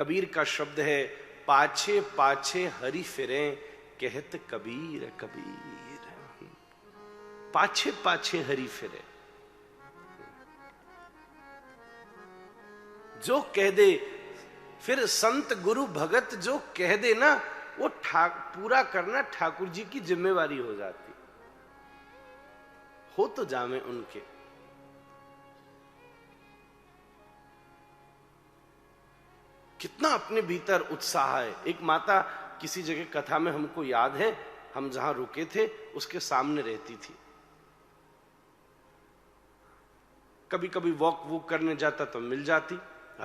कबीर का शब्द है, पाछे पाछे हरि फिरे कहत कबीर कबीर। पाछे पाछे हरि फिरे, जो कह दे, फिर संत गुरु भगत जो कह दे ना, वो पूरा करना ठाकुर जी की जिम्मेवारी हो जाती। हो तो जामे उनके। कितना अपने भीतर उत्साह है। एक माता किसी जगह कथा में हमको याद है, हम जहां रुके थे उसके सामने रहती थी। कभी कभी वॉक वूक करने जाता तो मिल जाती।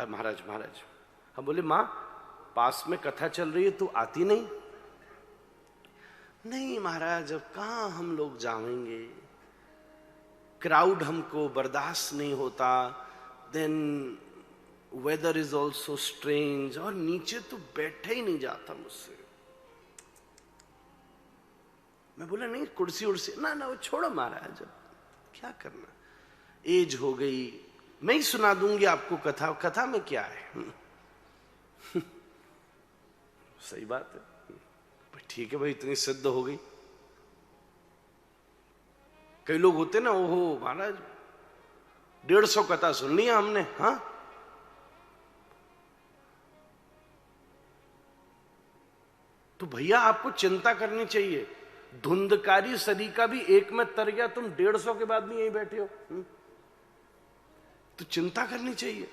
महाराज महाराज, हम बोले मां पास में कथा चल रही है, तू आती नहीं? नहीं महाराज, अब कहां हम लोग जाएंगे, क्राउड हमको बर्दाश्त नहीं होता, then weather is also strange, और नीचे तो बैठा ही नहीं जाता मुझसे। मैं बोला नहीं कुर्सी उर्सी, ना ना वो छोड़ो महाराज, अब क्या करना, एज हो गई, मैं ही सुना दूंगी आपको कथा, कथा में क्या है। सही बात है, ठीक है भाई, इतनी सिद्ध हो गई। कई लोग होते ना, ओहो महाराज 150 कथा सुन ली हमने। हाँ, तो भैया आपको चिंता करनी चाहिए। धुंधकारी सरीका भी एक में तर गया, तुम 150 के बाद भी यहीं बैठे हो। तो चिंता करनी चाहिए।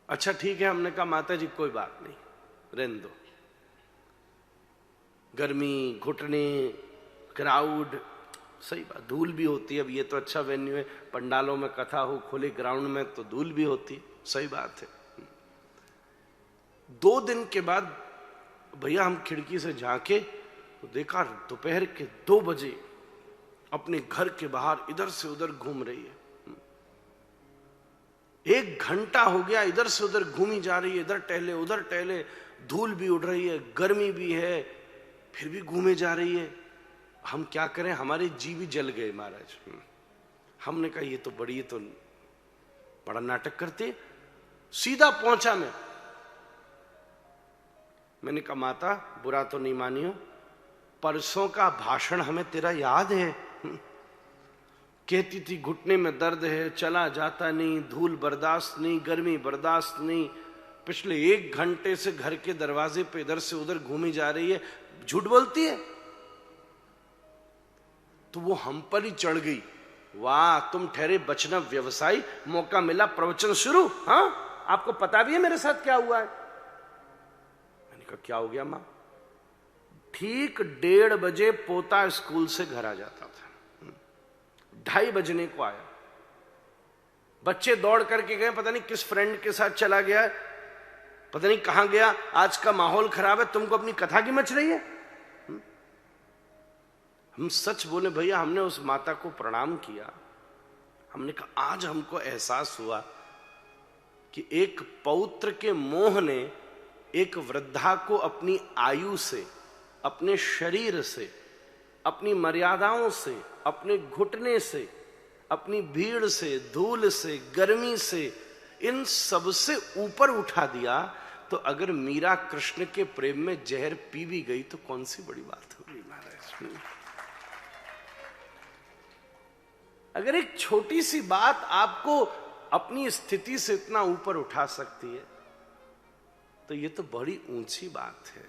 अच्छा ठीक है, हमने कहा माता जी कोई बात नहीं, रहने दो, गर्मी, घुटने, क्राउड, सही बात, धूल भी होती है। अब ये तो अच्छा वेन्यू है, पंडालों में कथा हो, खुले ग्राउंड में, तो धूल भी होती, सही बात है। 2 दिन के बाद भैया हम खिड़की से झांके तो देखा दोपहर के 2 बजे अपने घर के बाहर इधर से उधर घूम रही है। 1 घंटा हो गया इधर से उधर घूमी जा रही है, इधर टहले उधर टहले, धूल भी उड़ रही है, गर्मी भी है, फिर भी घूमे जा रही है। हम क्या करें, हमारे जी भी जल गए महाराज। हमने कहा ये तो बड़ी, ये तो बड़ा नाटक करते। सीधा पहुंचा मैंने कहा माता बुरा तो नहीं मानियो, परसों का भाषण हमें तेरा याद है? कहती थी घुटने में दर्द है, चला जाता नहीं, धूल बर्दाश्त नहीं, गर्मी बर्दाश्त नहीं, पिछले 1 घंटे से घर के दरवाजे पे इधर से उधर घूमी जा रही है, झूठ बोलती है। तो वो हम पर ही चढ़ गई, वाह तुम ठहरे वैष्णव व्यवसायी, मौका मिला प्रवचन शुरू। हाँ, आपको पता भी है मेरे साथ क्या हुआ है? मैंने कहा क्या हो गया मां? ठीक 1:30 बजे पोता स्कूल से घर आ जाता था, 2:30 बजने को आया, बच्चे दौड़ करके गए, पता नहीं किस फ्रेंड के साथ चला गया, पता नहीं कहां गया, आज का माहौल खराब है, तुमको अपनी कथा की मच रही है। हम सच बोले भैया, हमने उस माता को प्रणाम किया। हमने कहा आज हमको एहसास हुआ कि एक पौत्र के मोह ने एक वृद्धा को अपनी आयु से, अपने शरीर से, अपनी मर्यादाओं से, अपने घुटने से, अपनी भीड़ से, धूल से, गर्मी से, इन सब से ऊपर उठा दिया। तो अगर मीरा कृष्ण के प्रेम में जहर पी भी गई तो कौन सी बड़ी बात हो गई महाराज। अगर एक छोटी सी बात आपको अपनी स्थिति से इतना ऊपर उठा सकती है तो ये तो बड़ी ऊंची बात है।